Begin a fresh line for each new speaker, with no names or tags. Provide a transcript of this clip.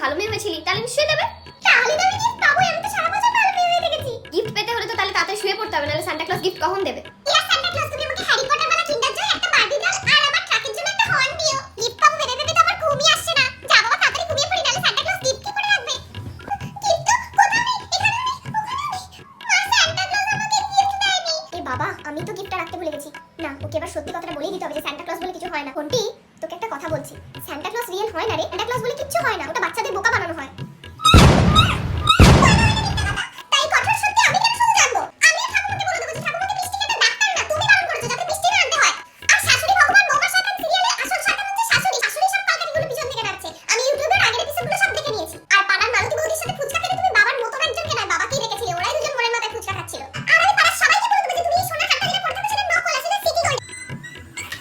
ভালো মেয়ে হয়েছিলি তাহলে নিশ্চয়ই দেবে।
তাহলে তো আমি গিফট পাবো, আমি তো সারা বছর ভালো মেয়ে হয়ে থেকেছি।
গিফট পেতে হলে তো তাহলে তাড়াতাড়ি শুয়ে পড়তে হবে, নাহলে সান্টা ক্লজ গিফট কখন দেবে?
ইয়ার সান্টা ক্লজ, তুমি আমাকে হ্যারি পটার वाला কিন্ডার জয় একটা বারবি ডল আর আমার ট্রাকের জন্য একটা হর্ন দিও। গিফট পাবো ভেবে ভেবে তো আমার ঘুমই আসছে না। যা বাবা তাড়াতাড়ি ঘুমিয়ে পড়ি, নাহলে সান্টা ক্লজ গিফট কি করে রাখবে? গিফট তো কোথাও নেই, এখানে নেই, ওখানে নেই। মা, সান্টা ক্লজ আমাকে গিফট দেয়নি। এ বাবা, আমি তো গিফটটা রাখতে ভুলে গেছি। না, ওকে এবার সত্যি কথাটা বলেই দিতে হবে যে সান্টা ক্লজ বলে কিছু হয় না। কোনটি তোকে একটা কথা বলছি, সান্টা ক্লজ রিয়েল হয় না রে, সান্টা ক্লজ বলে কিচ্ছু হয় না, ওটা